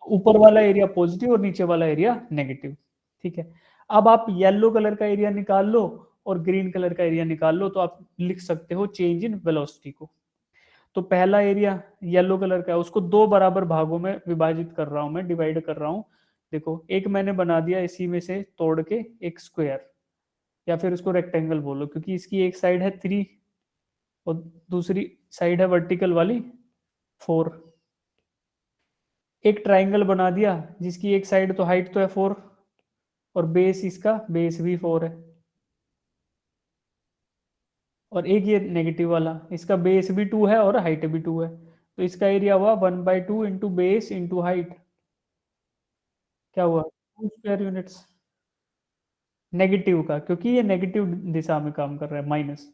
ऊपर वाला area positive और नीचे वाला एरिया नेगेटिव। ठीक है, अब आप येलो कलर का एरिया निकाल लो और ग्रीन कलर का एरिया निकाल लो, तो आप लिख सकते हो चेंज इन वेलोसिटी को। तो पहला एरिया येलो कलर का है, उसको दो बराबर भागों में विभाजित कर रहा हूं मैं, डिवाइड कर रहा हूं। देखो, एक मैंने बना दिया इसी में से तोड़ के एक स्क्वायर, या फिर उसको रेक्टेंगल बोलो, क्योंकि इसकी एक साइड है 3 और दूसरी साइड है वर्टिकल वाली 4। एक ट्राइंगल बना दिया जिसकी एक साइड तो हाइट तो है 4 और बेस, इसका बेस भी 4 है, और एक ये नेगेटिव वाला, इसका बेस भी 2 है और हाइट भी 2 है। तो इसका एरिया हुआ 1/2 इंटू बेस इंटू हाइट। क्या हुआ? 2 स्क्वायर यूनिट्स नेगेटिव का, क्योंकि ये नेगेटिव दिशा में काम कर रहा है, माइनस।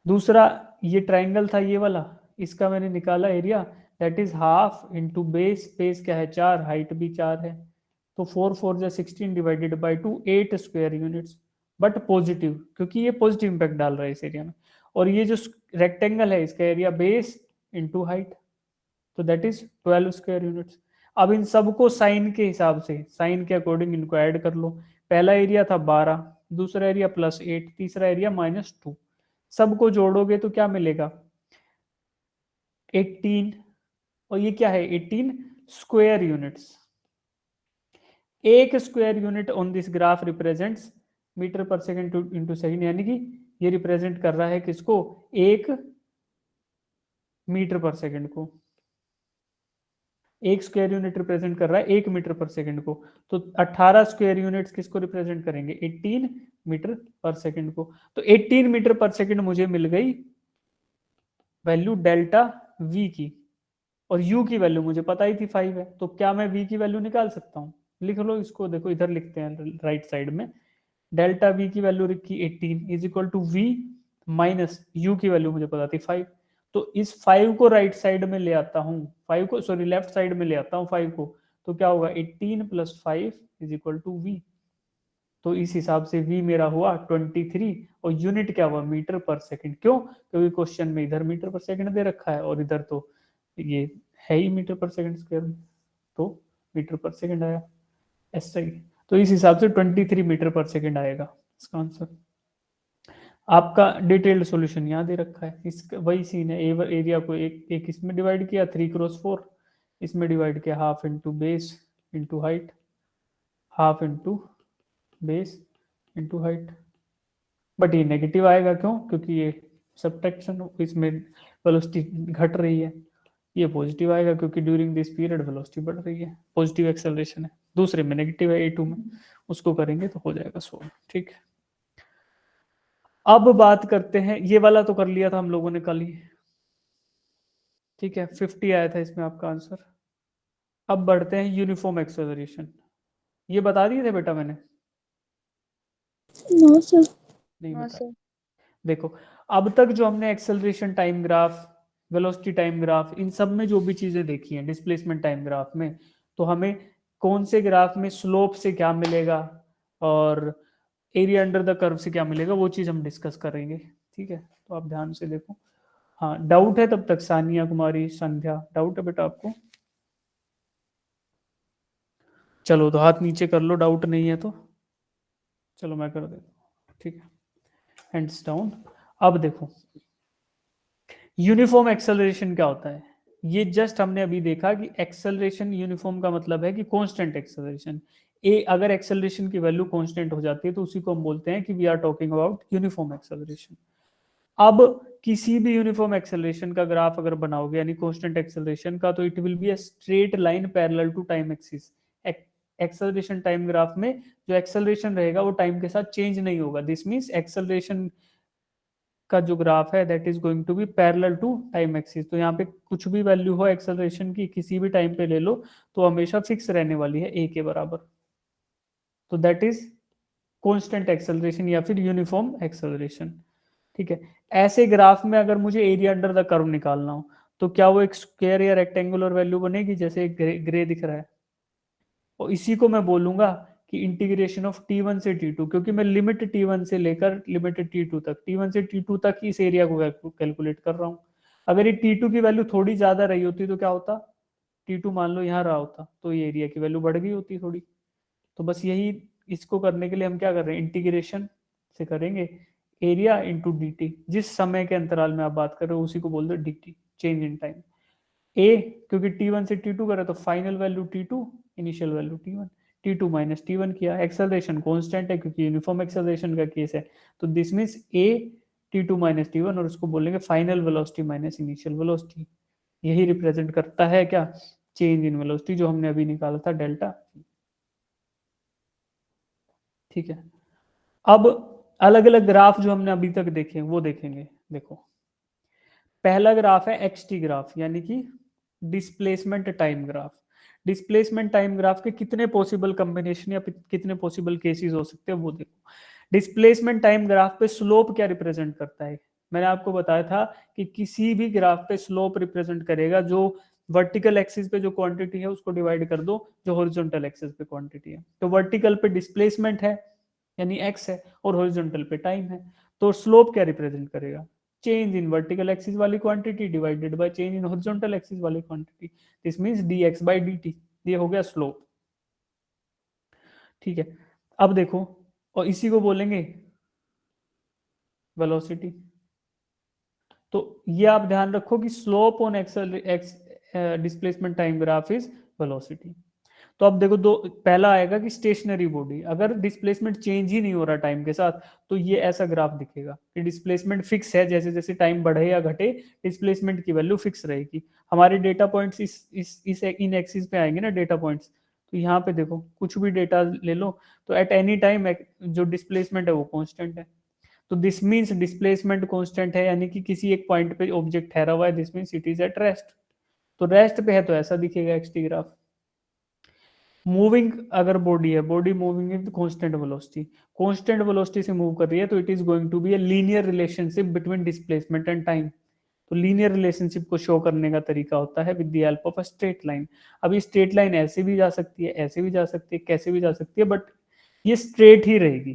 दूसरा ये ट्राइंगल था ये वाला, इसका मैंने निकाला area, that is half into base, base क्या है 4, हाइट भी 4 है। तो 4 4 जा 16 divided by 2, 8 square units, but positive, क्योंकि ये पॉजिटिव इंपैक्ट डाल रहा है इस एरिया में। और ये जो रेक्टेंगल है इसका एरिया बेस इंटू हाइट, तो दैट इज 12 स्क्वायर यूनिट्स। अब इन सबको साइन के हिसाब से, साइन के अकॉर्डिंग इनको ऐड कर लो। पहला एरिया था 12, दूसरा एरिया +8, तीसरा एरिया -2। सबको जोड़ोगे तो क्या मिलेगा? 18। और ये क्या है? 18 स्क्वायर यूनिट्स। एक square unit on this graph represents metre पर सेकेंड इंटू सेकेंड, यानी कि ये रिप्रेजेंट कर रहा है किसको? 1 मीटर पर सेकेंड को। एक स्क्वायर यूनिट रिप्रेजेंट कर रहा है 1 मीटर पर सेकेंड को। तो 18 स्क्वायर यूनिट्स किसको रिप्रेजेंट करेंगे? 18 मीटर पर सेकेंड को। तो 18 मीटर पर सेकेंड मुझे मिल गई वैल्यू डेल्टा वी की, और यू की वैल्यू मुझे पता ही थी 5 है। तो क्या मैं वी की वैल्यू निकाल सकता हूँ? लिख लो इसको, देखो इधर लिखते हैं राइट साइड में। डेल्टा वी की वैल्यू रखी 18 is equal to V minus U की वैल्यू मुझे पता थी 5। तो इस 5 को राइट साइड में ले आता हूँ, 5 को सॉरी लेफ्ट साइड में ले आता हूँ 5 को, तो क्या होगा? 18 + 5 इज इक्वल टू वी। तो इस हिसाब से v मेरा हुआ 23, और यूनिट क्या हुआ? Metre per second. क्यों? क्योंकि क्वेश्चन में इधर मीटर पर सेकंड दे रखा है और इधर तो ये है ही मीटर पर सेकंड स्क्वायर में, तो मीटर पर सेकंड आया। ऐसा ही, तो इस हिसाब से 23 मीटर पर सेकंड आएगा इसका आंसर। आपका डिटेल्ड सॉल्यूशन यहाँ दे रखा है, इसका वही सीन है। एरिया को एक इसमें डिवाइड किया 3 × 4, इसमें डिवाइड किया half into base into height, half into base into height. But ये नेगेटिव आएगा, क्यों? क्योंकि ये सब्ट्रैक्शन, इसमें वेलोसिटी घट रही है। ये पॉजिटिव आएगा क्योंकि ड्यूरिंग दिस पीरियड वेलोसिटी बढ़ रही है, पॉजिटिव एक्सेलरेशन है। दूसरे में नेगेटिव है A2 में, उसको करेंगे तो हो जाएगा 16। ठीक है, अब बात करते हैं, ये वाला तो कर लिया था हम लोगों ने कल ही। ठीक है, 50 आया था इसमें आपका आंसर। अब बढ़ते हैं यूनिफॉर्म एक्सेलरेशन। ये बता दिए थे बेटा मैंने? No sir. नहीं बता। देखो, अब तक जो हमने acceleration time graph, velocity time graph, इन सब में जो भी चीजें देखी हैं डिस्प्लेसमेंट टाइम ग्राफ में, तो हमें कौन से ग्राफ में स्लोप से क्या मिलेगा और एरिया अंडर द कर्व से क्या मिलेगा, वो चीज हम डिस्कस करेंगे। ठीक है, तो आप ध्यान से देखो। हाँ, डाउट है तब तक? सानिया कुमारी, संध्या, डाउट है बेटा आपको? चलो तो हाथ नीचे कर लो, डाउट नहीं है तो। चलो मैं कर देता हूँ। ठीक है, हैंड्स डाउन। अब देखो, यूनिफॉर्म एक्सेलरेशन क्या होता है? ये जस्ट हमने अभी देखा कि एक्सेलरेशन यूनिफॉर्म का मतलब है कि कांस्टेंट एक्सेलरेशन। ए अगर एक्सेलरेशन की वैल्यू कांस्टेंट हो जाती है तो उसी को हम बोलते हैं कि we are talking about uniform acceleration. अब किसी भी यूनिफॉर्म एक्सेलरेशन का ग्राफ अगर बनाओगे, यानी कांस्टेंट एक्सेलरेशन का, तो it will be a straight line parallel to time axis. Acceleration time graph में जो एक्सेलरेशन रहेगा वो टाइम के साथ चेंज नहीं होगा। दिस मींस एक्सेलरेशन का जो ग्राफ है that is going to be parallel to time axis. तो यहाँ पे कुछ भी वैल्यू हो एक्सेलरेशन की, किसी भी टाइम पे ले लो, तो हमेशा फिक्स रहने वाली है ए के बराबर। तो दैट इज कांस्टेंट एक्सेलरेशन या फिर यूनिफॉर्म एक्सेलरेशन। ठीक है, ऐसे ग्राफ में अगर मुझे एरिया अंडर द कर्व निकालना हो, तो क्या वो एक स्क्वायर या रेक्टेंगुलर वैल्यू बनेगी, जैसे एक ग्रे दिख रहा है? और इसी को मैं बोलूंगा कि इंटीग्रेशन ऑफ T1 से T2, क्योंकि मैं लिमिट T1 से लेकर लिमिट T2 तक, T1 से T2 तक इस एरिया को कैलकुलेट कर रहा हूं। अगर ये T2 की वैल्यू थोड़ी ज्यादा रही होती तो क्या होता? T2 मान लो यहाँ रहा होता तो ये एरिया की वैल्यू बढ़ गई होती थोड़ी। तो बस यही, इसको करने के लिए हम क्या कर रहे हैं, इंटीग्रेशन से करेंगे एरिया इंटू डी टी। जिस समय के अंतराल में आप बात कर रहे हो उसी को बोल दो D T, change in time. ए क्योंकि T1 से T2 करे तो final value T2, initial value T1। T2 minus T1 किया, एक्सेलरेशन कांस्टेंट है क्योंकि यूनिफॉर्म एक्सेलरेशन का केस है, तो this means A T2 minus T1, और उसको बोलेंगे final velocity minus initial velocity. यही रिप्रेजेंट करता है क्या, चेंज इन वेलोसिटी, जो हमने अभी निकाला था डेल्टा। ठीक है, अब अलग अलग ग्राफ जो हमने अभी तक देखे वो देखेंगे। देखो पहला ग्राफ है एक्स टी ग्राफ, यानी कि displacement time graph. Displacement time graph के कितने पॉसिबल कॉम्बिनेशन या कितने पॉसिबल केसेस हो सकते हैं वो देखो। डिस्प्लेसमेंट टाइम ग्राफ पे स्लोप क्या रिप्रेजेंट करता है, मैंने आपको बताया था कि किसी भी ग्राफ पे स्लोप रिप्रेजेंट करेगा जो वर्टिकल एक्सिस पे जो क्वांटिटी है उसको डिवाइड कर दो जो हॉरिजॉन्टल एक्सिस पे क्वांटिटी है। तो वर्टिकल पे डिस्प्लेसमेंट है यानी एक्स है, और हॉरिजॉन्टल पे टाइम है। तो स्लोप क्या रिप्रेजेंट करेगा, चेंज इन वर्टिकल एक्सिस वाली quantity divided by change in horizontal axis वाली quantity, this means dx by dt। ये हो गया स्लोप। ठीक है, अब देखो, और इसी को बोलेंगे वेलोसिटी। तो ये आप ध्यान रखो कि स्लोप ऑन एक्सल X displacement time graph is velocity. तो अब देखो दो, पहला आएगा कि स्टेशनरी बॉडी, अगर डिस्प्लेसमेंट चेंज ही नहीं हो रहा टाइम के साथ तो ये ऐसा ग्राफ दिखेगा कि डिस्प्लेसमेंट फिक्स है, जैसे जैसे टाइम बढ़े या घटे डिस्प्लेसमेंट की वैल्यू फिक्स रहेगी। हमारे डेटा पॉइंट्स इस इन एक्सिस पे आएंगे ना डेटा पॉइंट्स, तो यहाँ पे देखो कुछ भी डेटा ले लो तो एट एनी टाइम जो डिस्प्लेसमेंट है वो कांस्टेंट है। तो दिस मींस डिस्प्लेसमेंट कांस्टेंट है, यानी कि किसी एक पॉइंट पे ऑब्जेक्ट ठहरा हुआ है, this means it is at rest. तो रेस्ट पे है तो ऐसा दिखेगा एक्सटी ग्राफ। मूविंग अगर बॉडी है, body moving with constant velocity, constant velocity से मूव कर रही है, तो it is going to be a linear relationship between displacement and time. तो लीनियर रिलेशनशिप को शो करने का तरीका होता है with the help of a straight line. अब ये स्ट्रेट लाइन ऐसे भी जा सकती है, ऐसे भी जा सकती है, कैसे भी जा सकती है, बट ये स्ट्रेट ही रहेगी।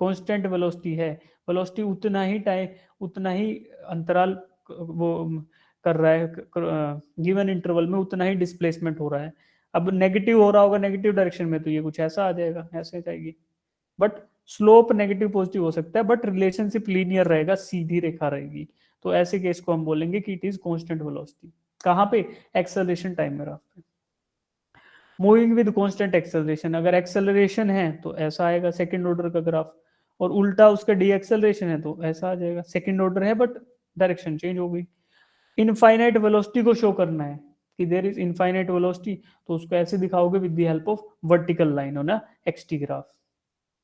कांस्टेंट वेलोसिटी है, वेलोसिटी उतना ही टाइम, उतना ही अंतराल वो कर रहा है, गिवन इंटरवल में उतना ही डिस्प्लेसमेंट हो रहा है। अब नेगेटिव हो रहा होगा नेगेटिव डायरेक्शन में तो ये कुछ ऐसा आ जाएगा, ऐसे जाएगी। बट स्लोप नेगेटिव पॉजिटिव हो सकता है, बट रिलेशनशिप लीनियर रहेगा, सीधी रेखा रहेगी। तो ऐसे केस को हम बोलेंगे कि इट इज कांस्टेंट वेलोसिटी। कहाँ पे, एक्सेलरेशन टाइम ग्राफ पे। मूविंग विद कांस्टेंट एक्सेलरेशन, अगर एक्सेलरेशन है तो ऐसा आएगा सेकंड ऑर्डर का ग्राफ, और उल्टा उसका डी एक्सेलरेशन है तो ऐसा आ जाएगा, सेकंड ऑर्डर है बट डायरेक्शन चेंज हो गई। इनफाइनाइट वेलोसिटी को शो करना है कि देयर इज इनफाइनाइट वेलोसिटी, तो उसको ऐसे दिखाओगे with the help of vertical line हो ना, एक्सटी ग्राफ।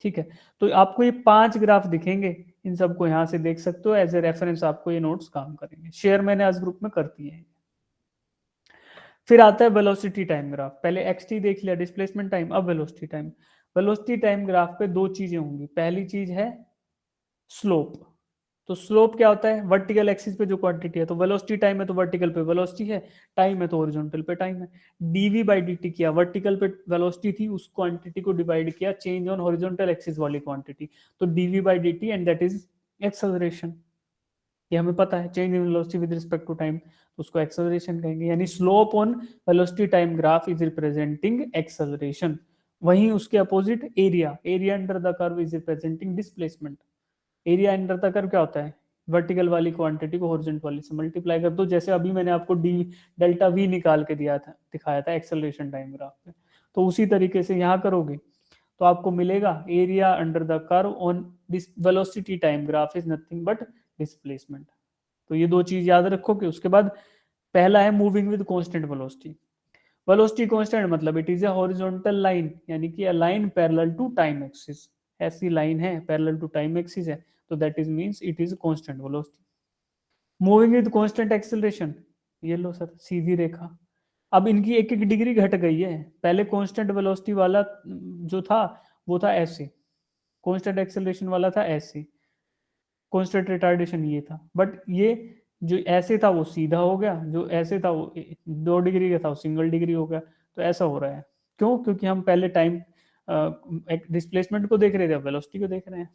ठीक है, तो आपको ये 5 ग्राफ दिखेंगे, इन सबको यहाँ से देख सकते हो, एज ए रेफरेंस आपको ये नोट्स काम करेंगे। शेयर मैंने आज ग्रुप में कर दिए हैं। फिर आता है वेलोसिटी टाइम ग्राफ, पहले एक्सटी देख लिया डिस्प्लेसमेंट टाइम, अब velocity time. Velocity time graph पे दो चीजें होंगी, पहली चीज है स्लोप। तो स्लोप क्या होता है, वर्टिकल एक्सिस पे जो क्वांटिटी है, तो वेलोसिटी टाइम है तो वर्टिकल पे वेलोसिटी है, टाइम है तो हॉरिजॉन्टल पे टाइम है। डीवी बाई डी टी किया, वर्टिकल पे वेलोसिटी थी, उस क्वांटिटी को डिवाइड किया चेंज ऑन हॉरिजॉन्टल एक्सिस वाली क्वांटिटी, तो D V by D T, and that is acceleration. ये हमें पता है, change in velocity with respect to time, तो उसको एक्सेलरेशन कहेंगे। यानी slope on velocity time graph is representing acceleration. वहीं उसके opposite area, area under the curve is representing displacement. Area under the curve क्या होता है, वर्टिकल वाली क्वांटिटी को हॉरिजॉन्टल वाली से मल्टीप्लाई कर दो, जैसे अभी मैंने आपको डी डेल्टा वी निकाल के दिया था, दिखाया था एक्सेलरेशन टाइम ग्राफ पे, तो उसी तरीके से यहाँ करोगे तो आपको मिलेगा area under the curve on this velocity time graph is nothing but displacement. तो ये दो चीज याद रखो कि उसके बाद पहला है moving with constant velocity. Velocity constant मतलब it is a horizontal line, यानी कि a line parallel to time axis. ऐसी लाइन है पैरेलल टू टाइम एक्सिस है, तो that is means it is constant velocity. Moving with constant acceleration, ये लो sir सीधी रेखा। अब इनकी एक एक डिग्री घट गई है, पहले कांस्टेंट वेलोसिटी वाला जो था वो था ऐसे, कांस्टेंट एक्सेलरेशन वाला था ऐसे, कांस्टेंट रिटार्डेशन ये था, बट ये जो ऐसे था वो सीधा हो गया, जो ऐसे था वो 2 डिग्री का था वो सिंगल डिग्री हो गया। तो ऐसा हो रहा है क्यों, क्योंकि हम पहले टाइम डिस्प्लेसमेंट को देख रहे थे, वेलोसिटी को देख रहे हैं।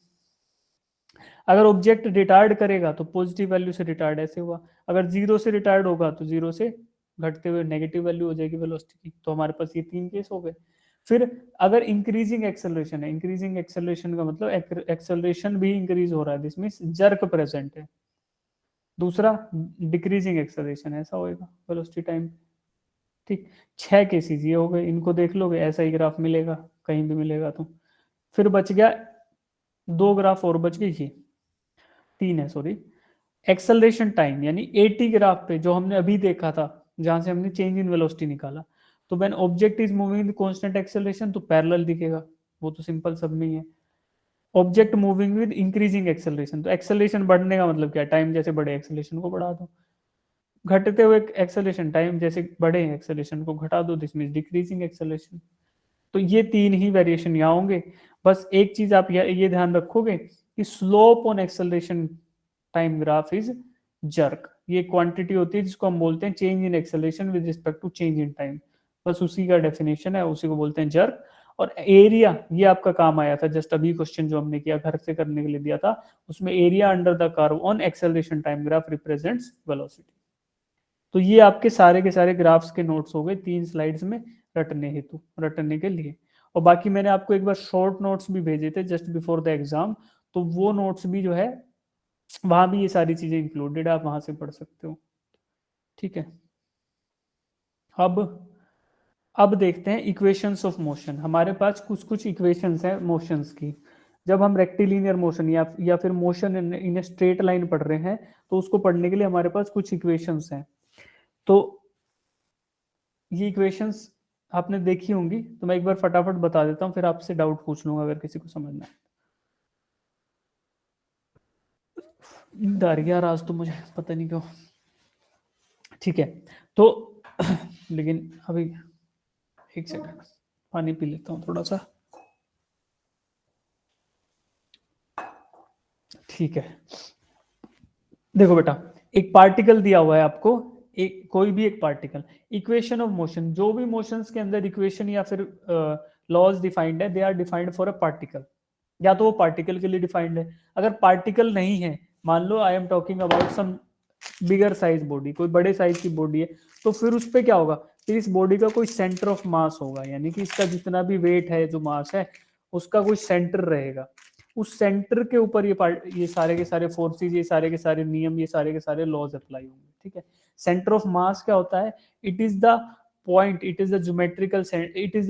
अगर ऑब्जेक्ट रिटार्ड करेगा तो पॉजिटिव वैल्यू से रिटार्ड ऐसे हुआ, अगर जीरो से रिटार्ड होगा तो जीरो से घटते हुए नेगेटिव वैल्यू हो जाएगी वेलोसिटी की। तो हमारे पास ये 3 केस हो गए। फिर अगर इंक्रीजिंग एक्सेलरेशन है, इंक्रीजिंग एक्सेलरेशन का मतलब एक्सेलरेशन भी इंक्रीज हो रहा है, दिस मींस जर्क प्रेजेंट है। दूसरा डिक्रीजिंग एक्सेलरेशन, ऐसा होएगा वेलोसिटी टाइम। ठीक, 6 केसेस ये हो गए, इनको देख लोगे, ऐसा ही ग्राफ मिलेगा, कहीं भी मिलेगा। तो फिर बच गया 2 ग्राफ और बच गए, ये 3 है सॉरी। एक्सेलरेशन टाइम यानी 80 ग्राफ पे जो हमने अभी देखा था, जहां से हमने चेंज इन वेलोसिटी निकाला, तो when object is moving with constant acceleration तो पैरेलल दिखेगा, वो तो सिंपल सब में ही है। Object moving with increasing acceleration, तो एक्सेलरेशन बढ़ने का मतलब क्या, टाइम जैसे बढ़े एक्सेलरेशन को बढ़ा दो। घटते हुए एक्सेलरेशन, टाइम जैसे बढ़े एक्सेलरेशन को घटा दो, दिस मींस डिक्रीजिंग एक्सेलरेशन। तो ये 3 ही वेरिएशन यहाँ होंगे। बस एक चीज आप ये ध्यान रखोगे कि slope on acceleration time graph is jerk. ये क्वांटिटी होती है जिसको हम बोलते हैं change in acceleration with respect to change in time. बस उसी का डेफिनेशन है, उसी को बोलते हैं जर्क। और एरिया ये आपका काम आया था, जस्ट अभी क्वेश्चन जो हमने किया घर से करने के लिए दिया था, उसमें area under the curve on acceleration time graph represents velocity. तो ये आपके सारे के सारे ग्राफ्स के नोट्स हो गए 3 स्लाइड्स में रटने हेतु, रटने के लिए। और बाकी मैंने आपको एक बार शॉर्ट नोट्स भी भेजे थे जस्ट बिफोर द एग्जाम, तो वो नोट्स भी जो है वहां भी ये सारी चीजें इंक्लूडेड, आप वहां से पढ़ सकते हो। ठीक है, अब अब देखते हैं इक्वेशंस ऑफ मोशन। हमारे पास कुछ कुछ इक्वेशंस हैं मोशंस की। जब हम रेक्टिलिनियर मोशन या फिर मोशन इन स्ट्रेट लाइन पढ़ रहे हैं, तो उसको पढ़ने के लिए हमारे पास कुछ इक्वेशंस हैं। तो ये इक्वेशंस आपने देखी होंगी, तो मैं एक बार फटाफट बता देता हूँ, फिर आपसे डाउट पूछ लूंगा अगर किसी को समझना है। नींद आ रही है यार आज तो मुझे, पता नहीं क्यों। ठीक है, तो लेकिन अभी एक सेकंड पानी पी लेता हूँ थोड़ा सा। ठीक है, देखो बेटा, एक पार्टिकल दिया हुआ है आपको, एक कोई भी एक पार्टिकल, इक्वेशन ऑफ मोशन, जो भी मोशंस के अंदर इक्वेशन या फिर लॉज डिफाइंड है, they are defined for a particle. या तो वो पार्टिकल के लिए डिफाइंड है, अगर पार्टिकल नहीं है, मान लो I am talking about some bigger size body, कोई बड़े साइज की बॉडी है, तो फिर उस पर क्या होगा, फिर इस बॉडी का कोई सेंटर ऑफ मास होगा, यानी कि इसका जितना भी वेट है, जो मास है, उसका कोई सेंटर रहेगा। उस सेंटर के ऊपर ये सारे के सारे फोर्सेस, ये सारे के सारे नियम, ये सारे के सारे लॉज अप्लाई होंगे। ठीक है, सेंटर ऑफ मास क्या होता है, it is the point, it is the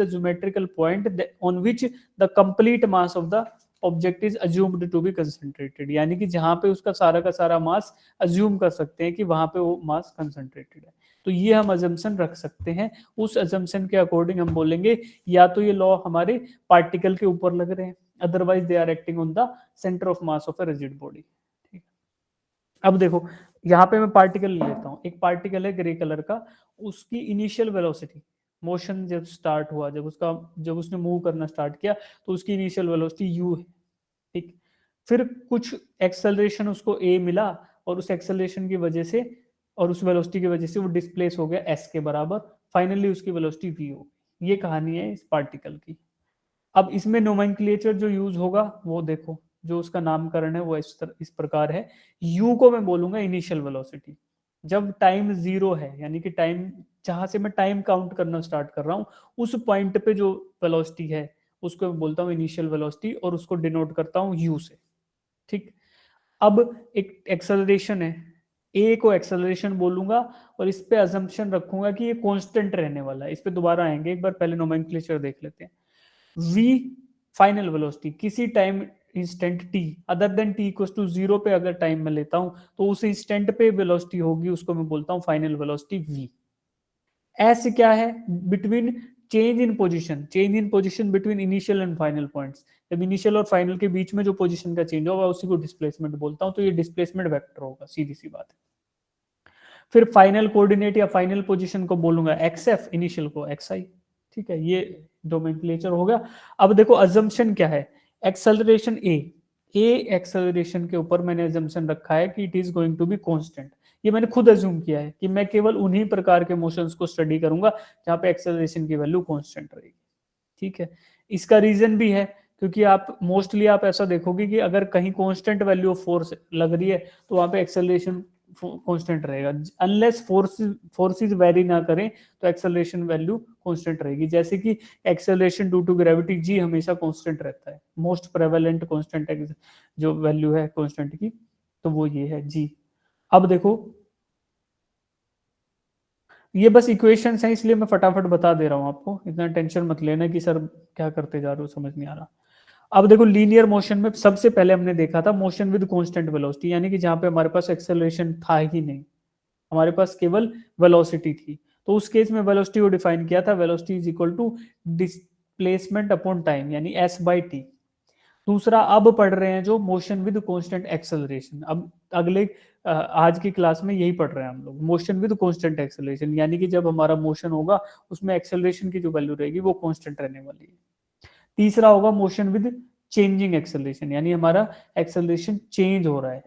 geometrical point on which the complete mass of the object is assumed to be concentrated, यानी कि जहां पे उसका सारा का सारा मास अज्यूम कर सकते हैं कि वहां पे वो मास कंसंट्रेटेड है। तो ये हम अजम्पशन रख सकते हैं, उस अजम्पशन के अकॉर्डिंग हम बोलेंगे या तो ये लॉ हमारे पार्टिकल के ऊपर लग रहे हैं, otherwise they are acting on the centre of mass of a rigid body. अब देखो, यहाँ पे मैं पार्टिकल लेता हूँ, एक पार्टिकल है ग्रे कलर का, उसकी इनिशियल वेलोसिटी, मोशन जब स्टार्ट हुआ, जब उसने मूव करना स्टार्ट किया, तो उसकी इनिशियल वेलोसिटी यू है। ठीक, फिर कुछ एक्सेलरेशन उसको ए मिला, और उस एक्सेलरेशन की वजह से और उस वेलोसिटी की वजह से वो डिस्प्लेस हो गया एस के बराबर, फाइनली उसकी वेलोसिटी वी हो। ये कहानी है इस पार्टिकल की। अब इसमें नोमेनक्लेचर जो यूज होगा वो देखो, जो उसका नामकरण है वो इस प्रकार है। यू को मैं बोलूंगा इनिशियल वेलोसिटी, जब टाइम जीरो है, यानी कि टाइम जहां से मैं टाइम काउंट करना स्टार्ट कर रहा हूँ, उस पॉइंट पे जो वेलोसिटी है उसको मैं बोलता हूँ इनिशियल वेलोसिटी, और उसको डिनोट करता हूँ यू से। ठीक, अब एक एक्सेलरेशन है, ए को एक्सेलरेशन बोलूंगा, और इस पे अजम्पशन रखूंगा कि ये कांस्टेंट रहने वाला है। इस पे दोबारा आएंगे, एक बार पहले नोमेनक्लेचर देख लेते हैं। v फाइनल वेलोसिटी किसी time instant t other than t equals to 0 पे अगर टाइम में लेता हूं, तो उस इंस्टेंट पे वेलोसिटी होगी, उसको मैं बोलता हूं फाइनल वेलोसिटी v। s क्या है, between change in position between initial and final points, जब इनिशियल और फाइनल के बीच में जो पोजीशन का चेंज होगा उसी को डिस्प्लेसमेंट बोलता हूं, तो ये डिस्प्लेसमेंट वेक्टर होगा, सीधी सी बात है। फिर फाइनल कोऑर्डिनेट या फाइनल पोजीशन को बोलूंगा xf, इनिशियल को xi। ठीक है, ये नोमेनक्लेचर हो गया। अब देखो अजम्पशन क्या है, एक्सेलरेशन ए एक्सेलरेशन के ऊपर मैंने अजम्पशन रखा है कि it is going to be constant. ये मैंने खुद अज्यूम किया है कि मैं केवल उन्हीं प्रकार के मोशंस को स्टडी करूंगा जहां पे एक्सेलरेशन की वैल्यू कांस्टेंट रहेगी। ठीक है, इसका रीजन भी है, क्योंकि आप मोस्टली आप ऐसा देखोगे कि अगर कहीं कांस्टेंट वैल्यू ऑफ फोर्स लग रही है, तो वहां पे एक्सेलरेशन कांस्टेंट रहेगा, अनलेस फोर्सेस वेरी ना करें तो एक्सेलरेशन वैल्यू कांस्टेंट रहेगी। जैसे कि acceleration due to gravity G हमेशा कांस्टेंट रहता है, मोस्ट प्रेवेलेंट कांस्टेंट जो वैल्यू है कांस्टेंट की, तो वो ये है जी। अब देखो ये बस इक्वेशंस हैं, इसलिए मैं फटाफट बता दे रहा हूं आपको, इतना टेंशन मत लेना कि सर क्या करते जा रहे हो, समझ नहीं आ रहा। अब देखो लीनियर मोशन में सबसे पहले हमने देखा था मोशन विद कांस्टेंट वेलोसिटी, यानी कि जहां पे हमारे पास एक्सेलरेशन था ही नहीं, हमारे पास केवल वेलोसिटी थी। तो उस केस में वेलोसिटी को डिफाइन किया था, velocity is equal to displacement upon time, यानी एस बाई टी। दूसरा अब पढ़ रहे हैं जो मोशन विद कांस्टेंट एक्सेलरेशन, अब अगले आज की क्लास में यही पढ़ रहे हैं हम लोग, मोशन विद कांस्टेंट एक्सेलरेशन, यानी कि जब हमारा मोशन होगा उसमें एक्सेलरेशन की जो वैल्यू रहेगी वो कांस्टेंट रहने वाली है। तीसरा होगा मोशन विद चेंजिंग एक्सेलरेशन, यानी हमारा एक्सेलरेशन चेंज हो रहा है।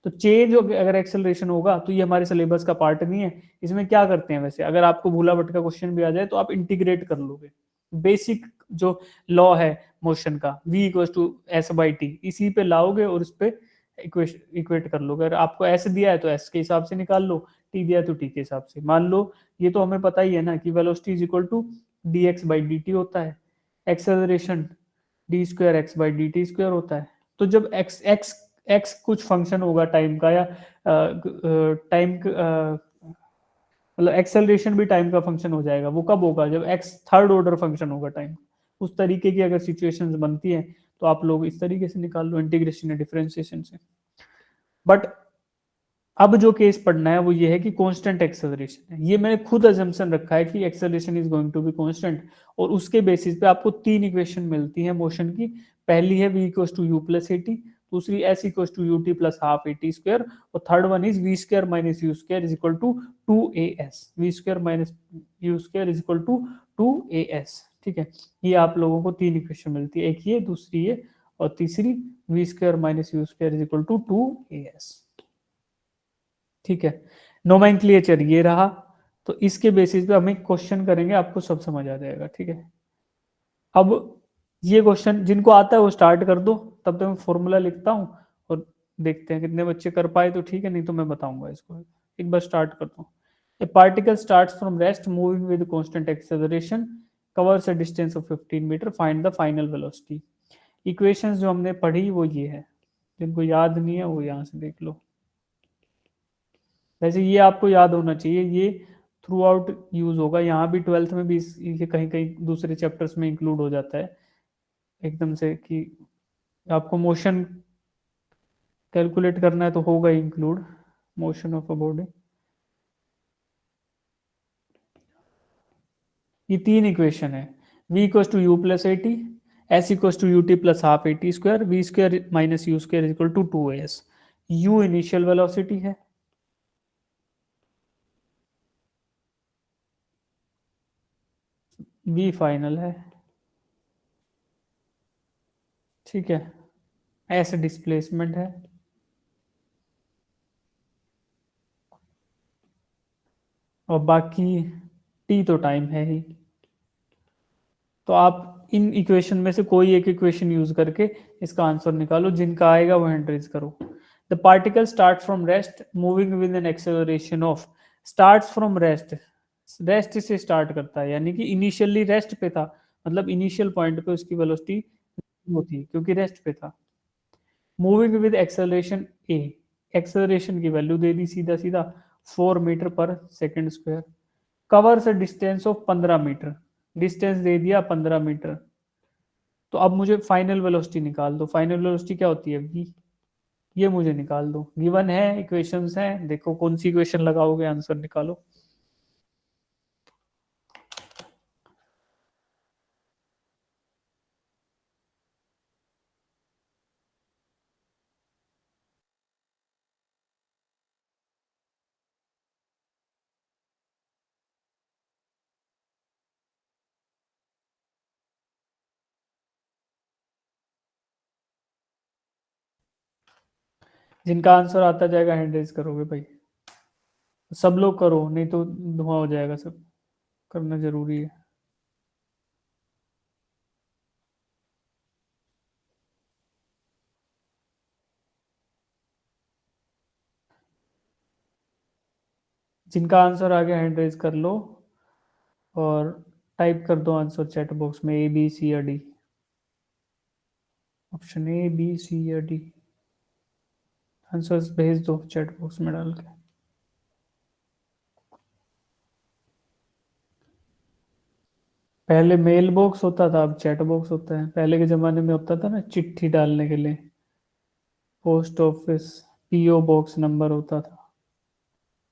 तो चेंज अगर एक्सेलरेशन होगा तो ये हमारे सिलेबस का पार्ट नहीं है। इसमें क्या करते हैं वैसे, अगर आपको भूला भटका क्वेश्चन भी आ जाए तो आप इंटीग्रेट कर लोगे, बेसिक जो लॉ है मोशन का, v equal to S by T, इसी पे लाओगे और इस पे इक्वेट कर लोगे। अगर आपको एस दिया है तो एस के हिसाब से निकाल लो, टी दिया है तो टी के हिसाब से। मान लो ये तो हमें पता ही है ना कि velocity is equal to D X by D T होता है, acceleration D square X by D T square होता है। तो जब एक्स एक्स एक्स कुछ फंक्शन होगा टाइम का, या टाइम मतलब एक्सेलरेशन भी टाइम का फंक्शन हो जाएगा, वो कब होगा जब एक्स थर्ड ऑर्डर फंक्शन होगा टाइम। उस तरीके की अगर सिचुएशंस बनती है तो आप लोग इस तरीके से निकाल लो इंटीग्रेशन या डिफरेंशिएशन से। बट अब जो केस पढ़ना है वो ये है कि कांस्टेंट एक्सेलरेशन है, ये मैंने खुद अजम्पशन रखा है कि acceleration is going to be constant, और उसके बेसिस पे आपको तीन इक्वेशन मिलती है मोशन की। पहली है v equals to you plus A t, दूसरी s equals to U T plus half A T square, और third one is v square minus you square is equal to two A s, v square minus you square is equal to two A S. ठीक है, ये आप लोगों को तीन equation मिलती है, एक ये, दूसरी ये, और तीसरी V square minus you square is equal to two A S. ठीक है, नोमेनक्लेचर ये रहा। तो इसके बेसिस पे हम एक क्वेश्चन करेंगे, आपको सब समझ आ जाएगा। ठीक है, अब ये क्वेश्चन जिनको आता है वो स्टार्ट कर दो, तब तक मैं फॉर्मूला लिखता हूँ और देखते हैं कितने बच्चे कर पाए तो ठीक है, नहीं तो मैं बताऊंगा इसको। एक बार स्टार्ट करता हूँ। A particle starts from rest moving with constant acceleration, covers a distance of 15 metre, find the final velocity. Equations जो हमने पढ़ी वो ये है, जिनको याद नहीं है वो यहाँ से देख लो। वैसे ये आपको याद होना चाहिए, ये थ्रू आउट यूज होगा, यहाँ भी ट्वेल्थ में भी ये कहीं कहीं दूसरे चैप्टर्स में इंक्लूड हो जाता है एकदम से, कि आपको मोशन कैलकुलेट करना है तो होगा include, motion of a body. ये तीन इक्वेशन है, v equal to you plus A T, S equal to U T plus half A T square, V square minus you square equal to two S. U initial velocity है, v final है। ठीक है, S displacement है, और बाकी t तो time है ही। तो आप इन इक्वेशन में से कोई एक इक्वेशन यूज करके इसका आंसर निकालो, जिनका आएगा वो हैंड रेज करो। The particle start from rest moving with an acceleration of, start from rest, rest से स्टार्ट करता है, यानी कि इनिशियली रेस्ट पे था, मतलब इनिशियल पॉइंट पे उसकी वेलोसिटी वो थी क्योंकि रेस्ट पे था। Moving with acceleration a, acceleration की वैल्यू दे दी सीधा सीधा 4 मीटर पर second square, covers a distance of 15 meter, distance दे दिया 15 मीटर। तो अब मुझे फाइनल वेलोसिटी निकाल दो, फाइनल वेलोसिटी क्या होती है v, ये मुझे निकाल दो, गिवन है, इक्वेशंस हैं, देखो कौन सी इक्वेशन लगाओगे आंसर निकालो। जिनका आंसर आता जाएगा हैंड रेज करोगे भाई, सब लोग करो नहीं तो धुआं हो जाएगा, सब करना जरूरी है। जिनका आंसर आ गया हैंड रेज कर लो और टाइप कर दो आंसर चैट बॉक्स में, ए बी सी या डी। ऑप्शन ए बी सी या डी, आंसर्स भेज दो चैट बॉक्स में डाल के। पहले मेल बॉक्स होता था, अब चैट बॉक्स होता है। पहले के जमाने में होता था ना चिट्ठी डालने के लिए, post office PO box number होता था,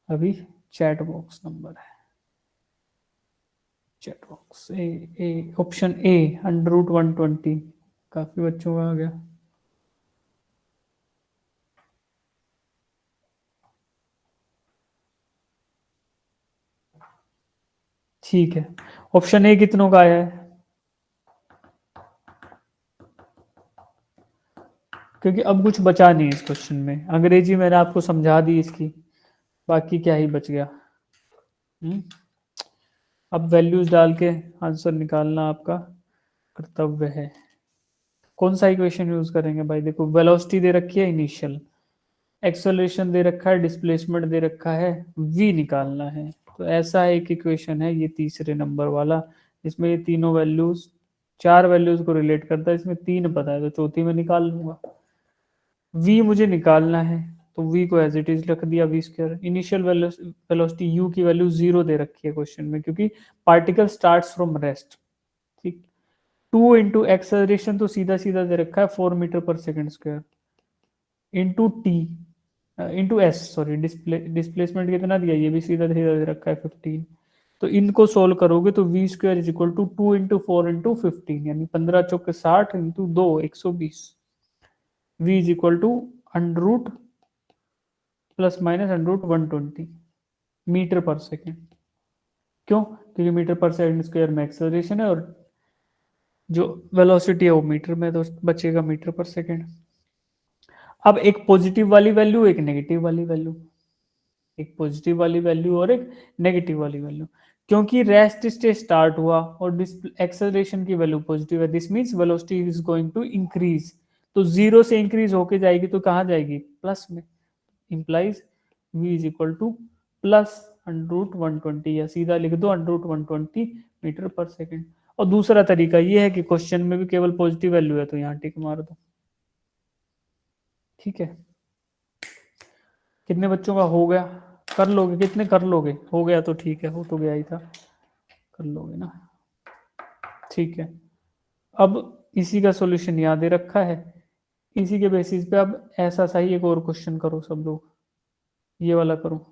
अभी चैट बॉक्स नंबर है। Chat box A, A option A under root 120, काफी बच्चों का आ गया। ठीक है, ऑप्शन ए कितनों का आया है? क्योंकि अब कुछ बचा नहीं इस क्वेश्चन में, अंग्रेजी मैंने आपको समझा दी इसकी, बाकी क्या ही बच गया। हम्म? अब वैल्यूज डाल के आंसर निकालना आपका कर्तव्य है। कौन सा इक्वेशन यूज करेंगे भाई? देखो वेलोसिटी दे रखी है इनिशियल, एक्सेलरेशन दे रखा है, डिस्प्लेसमेंट दे रखा है, वी निकालना है। तो ऐसा एक इक्वेशन है ये तीसरे नंबर वाला, इसमें ये तीनों वैल्यूज, चार वैल्यूज को रिलेट करता है, इसमें तीन पता है तो चौथी में निकाल लूंगा। वी मुझे निकालना है, तो वी को एज इट इज रख दिया V square. Initial velocity U की वैल्यू जीरो दे रखी है क्वेश्चन में, क्योंकि पार्टिकल स्टार्ट्स फ्रॉम रेस्ट। ठीक, टू इंटू एक्सेलरेशन तो सीधा सीधा दे रखा है 4 मीटर पर सेकेंड स्क्वायर, into T, into S sorry, displacement कितना दिया ये भी सीधा सीधा दे रखा है 15। तो इनको सोल्व करोगे तो V square is equal to 2 into 4 into 15, यानी 15 चौके 60 into 2 120। V is equal to under root plus minus under root 120 metre पर सेकेंड। क्यों? क्योंकि मीटर पर सेकेंड स्क्वायर में एक्सेलरेशन है, और जो वेलोसिटी है वो मीटर में, तो बचेगा मीटर पर सेकेंड। अब एक पॉजिटिव वाली वैल्यू, एक नेगेटिव वाली वैल्यू, एक पॉजिटिव वाली वैल्यू और एक नेगेटिव वाली वैल्यू। क्योंकि रेस्ट स्टेज स्टार्ट हुआ और एक्सेलरेशन की वैल्यू पॉजिटिव है, this means velocity is going to increase. तो जीरो से इंक्रीज होके जाएगी तो कहाँ जाएगी? प्लस में। Implies v is equal to plus under root 120, या सीधा लिख दो अंडर रूट 120 मीटर पर सेकेंड। और दूसरा तरीका ये है कि क्वेश्चन में भी केवल पॉजिटिव वैल्यू है तो यहाँ टिक मार दो। ठीक है, कितने बच्चों का हो गया? कर लोगे? कितने कर लोगे? हो गया तो ठीक है, हो तो गया ही था, कर लोगे ना? ठीक है, अब इसी का सॉल्यूशन याद दे रखा है, इसी के बेसिस पे अब ऐसा सही एक और क्वेश्चन करो सब लोग, ये वाला करो।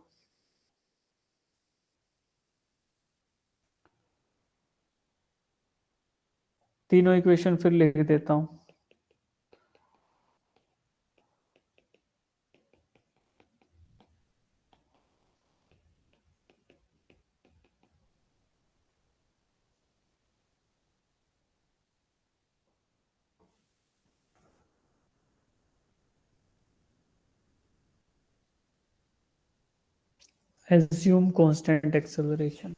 तीनों इक्वेशन फिर लिख देता हूं। assume constant acceleration।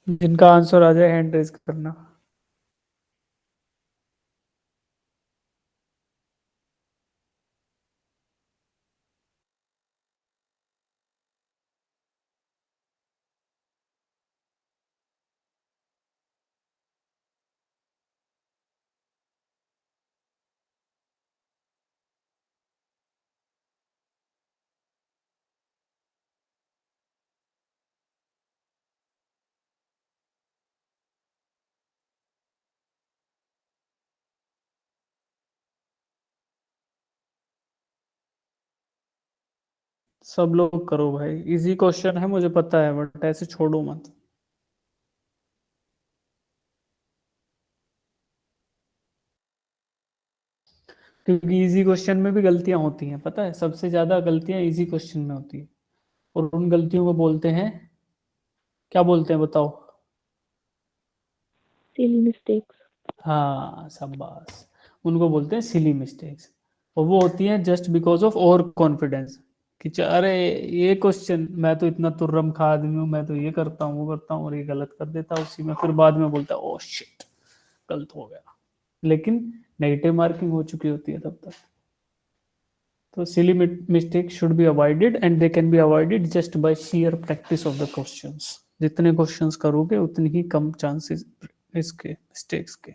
जिनका आंसर आ जाए हैंड रेज करना। सब लोग करो भाई, इजी क्वेश्चन है मुझे पता है, बट ऐसे छोड़ो मत। क्योंकि इजी क्वेश्चन में भी गलतियां होती हैं, पता है, सबसे ज्यादा गलतियां इजी क्वेश्चन में होती है, और उन गलतियों को बोलते हैं, क्या बोलते हैं बताओ? Silly mistakes. हाँ शाबाश, उनको बोलते हैं सिली मिस्टेक्स। और वो होती हैं just because of over confidence, कि अरे ये क्वेश्चन, मैं तो इतना तुर्रम खा आदमी हूँ, मैं तो ये करता हूँ वो करता हूँ, और ये गलत कर देता उसी में, फिर बाद में बोलता है ओ शिट गलत हो गया, लेकिन नेगेटिव मार्किंग हो चुकी होती है तब तक। तो silly mistake should be avoided, and they can be avoided just by share practice of the questions. जितने क्वेश्चंस करोगे उतनी ही कम चांसेस इसके मिस्टेक्स के।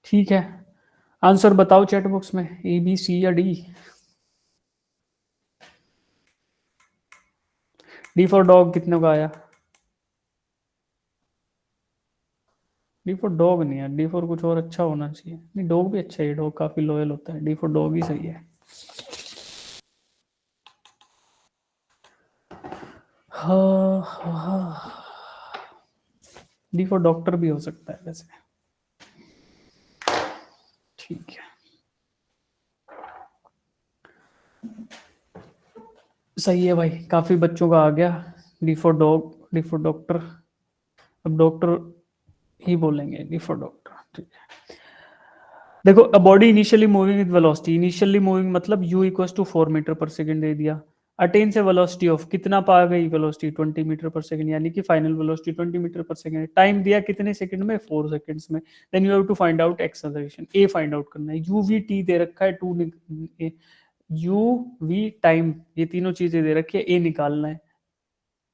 ठीक है, आंसर बताओ चैट बॉक्स में, ए बी सी या डी। डी फॉर डॉग कितने का आया? डी फॉर डॉग नहीं है, डी फॉर कुछ और अच्छा होना चाहिए। नहीं, डॉग भी अच्छा है, डॉग काफी लॉयल होता है, डी फॉर डॉग ही सही है। हाँ हाँ, डी फॉर डॉक्टर भी हो सकता है वैसे। ठीक है, सही है भाई, काफी बच्चों का आ गया। D for dog, D for doctor, अब डॉक्टर ही बोलेंगे, डी फॉर डॉक्टर। ठीक है, देखो, a body initially moving with velocity, initially moving मतलब u equals to 4 metre per second दे दिया। अटेन से वेलोसिटी ऑफ, कितना पा गई वेलोसिटी, 20 मीटर पर सेकंड, यानी कि final velocity 20 metre per second. Time दिया कितने सेकंड में, 4 सेकंड्स में। Then you have to find out acceleration, A find out करना है। यू वी टी दे रखा है, टू यू वी टाइम, ये तीनों चीजें दे रखी है, ए निकालना है।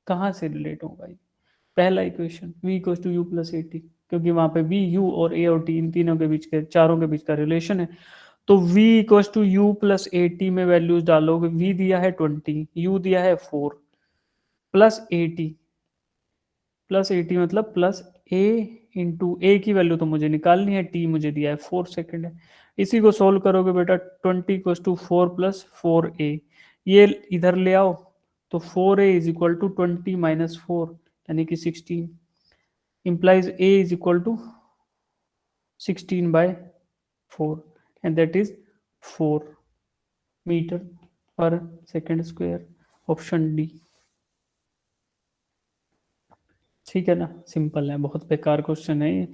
कहाँ से रिलेट होगा ये? पहला equation v equals to you plus A T, क्योंकि वहां पे v u और a और t इन तीनों के बीच के, चारों के बीच का रिलेशन है। तो v equals to you plus A T में वैल्यूज डालोगे, v दिया है 20, u दिया है 4, प्लस ए टी, प्लस ए टी मतलब प्लस ए इंटू ए की वैल्यू तो मुझे निकालनी है, टी मुझे दिया है 4 सेकंड है। इसी को सोल्व करोगे बेटा, 20 इक्वल्स टू 4 प्लस 4a, ये इधर ले आओ, तो 4a is equal to 20 minus 4, यानी कि 16, implies a is equal to 16 by 4, and that is 4 metre per second square, option D. ठीक है ना, सिंपल है, बहुत बेकार क्वेश्चन है ये,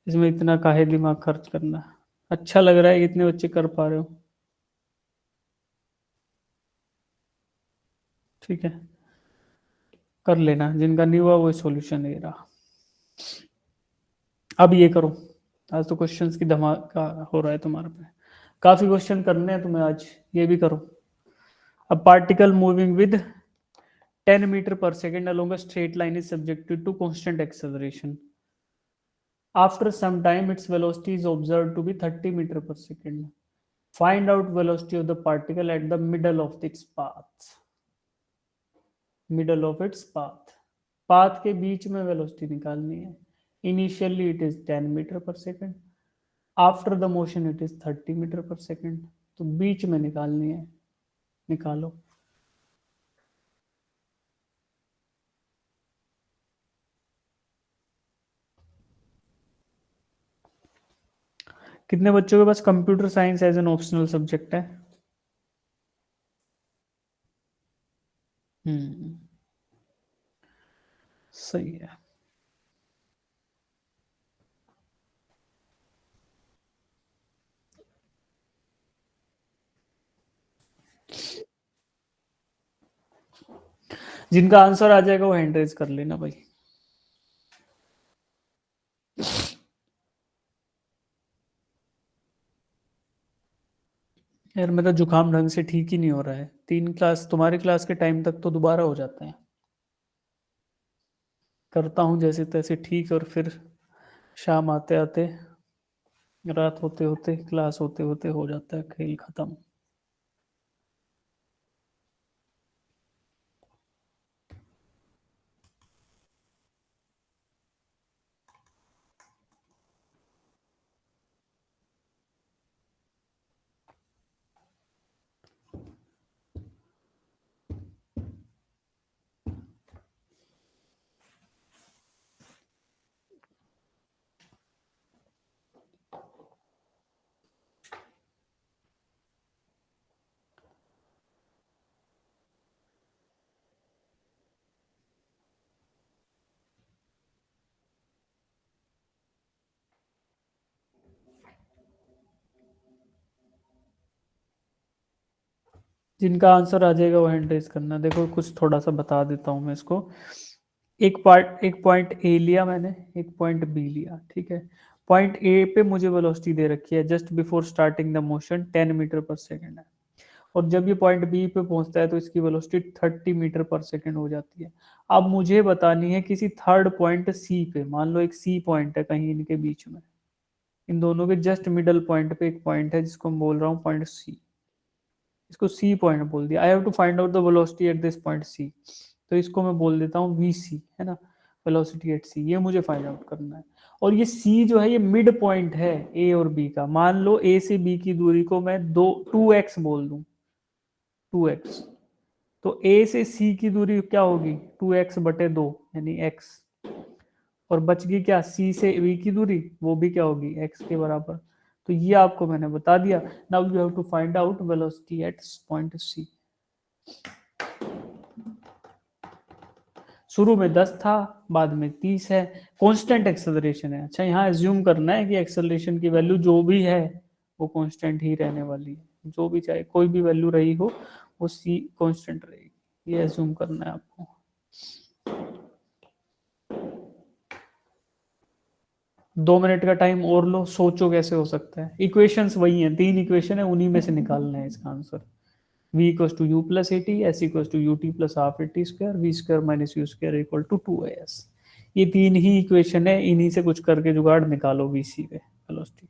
इसमें इतना काहे दिमाग खर्च करना। अच्छा लग रहा है इतने बच्चे कर पा रहे हो। ठीक है, कर लेना, जिनका नहीं हुआ वो सॉल्यूशन दे रहा। अब ये करो, आज तो क्वेश्चंस की धमाका हो रहा है तुम्हारे पे, काफी क्वेश्चन करने हैं तुम्हें आज, ये भी करो। अब particle moving with 10 meter per second along a straight line is subjected to constant acceleration. After some time, its velocity is observed to be 30 meter per second. Find out velocity of the particle at the middle of its path. Middle of its path. Path के बीच में velocity निकालनी है. Initially it is 10 meter per second. After the motion it is 30 meter per second. तो बीच में निकालनी है, निकालो। कितने बच्चों के पास computer science as an optional subject है? सही है। जिनका आंसर आ जाएगा वो हैंड रेज कर लेना भाई। यार मेरा जुकाम ढंग से ठीक ही नहीं हो रहा है, 3 क्लास तुम्हारी क्लास के टाइम तक तो दोबारा हो जाता है, करता हूँ जैसे तैसे ठीक, और फिर शाम आते आते, रात होते होते, क्लास होते होते हो जाता है खेल खत्म। जिनका आंसर आ जाएगा वो हैंड रेज करना। देखो कुछ थोड़ा सा बता देता हूँ मैं इसको। एक पॉइंट ए लिया मैंने, एक पॉइंट बी लिया, ठीक है। पॉइंट ए पे मुझे वेलोसिटी दे रखी है just before starting the motion 10 metre पर सेकेंड है, और जब ये पॉइंट बी पे पहुंचता है तो इसकी वेलोसिटी 30 मीटर पर सेकेंड हो जाती है। अब मुझे बतानी है किसी थर्ड पॉइंट सी पे, मान लो एक सी पॉइंट है कहीं इनके बीच में, इन दोनों के जस्ट मिडल पॉइंट पे एक पॉइंट है जिसको मैं बोल रहा हूँ पॉइंट सी। इसको सी पॉइंट बोल दिया। I have to find out the velocity at this point C, तो इसको मैं बोल देता हूँ वी सी, है ना। वेलोसिटी एट सी ये मुझे फाइंड आउट करना है। और ये सी जो है ये मिड पॉइंट है ए और बी का। मान लो ए से बी की दूरी को मैं 2x बोल दूं, 2x, तो ए से सी की दूरी क्या होगी 2x/2 यानी x, और बच गई क्या सी से बी की दूरी, वो भी क्या होगी x के बराबर। तो ये आपको मैंने बता दिया। Now you have to find out velocity at point C. शुरू में 10 था, बाद में 30 है, कांस्टेंट एक्सेलरेशन है। अच्छा यहाँ एज्यूम करना है कि एक्सेलरेशन की वैल्यू जो भी है वो कांस्टेंट ही रहने वाली है, जो भी चाहे कोई भी वैल्यू रही हो वो सी कांस्टेंट रहेगी, ये एज्यूम करना है आपको। 2 मिनट का टाइम और लो, सोचो कैसे हो सकता है। इक्वेशंस वही हैं, 3 इक्वेशन है, उन्हीं में से निकालना है इसका answer. v equals to you plus A T, S equals to U T plus half A T square, V square minus you square equal to 2as। ये 3 ही इक्वेशन है, इन्हीं से कुछ करके जुगाड़ निकालो वी सी पे वेलोसिटी।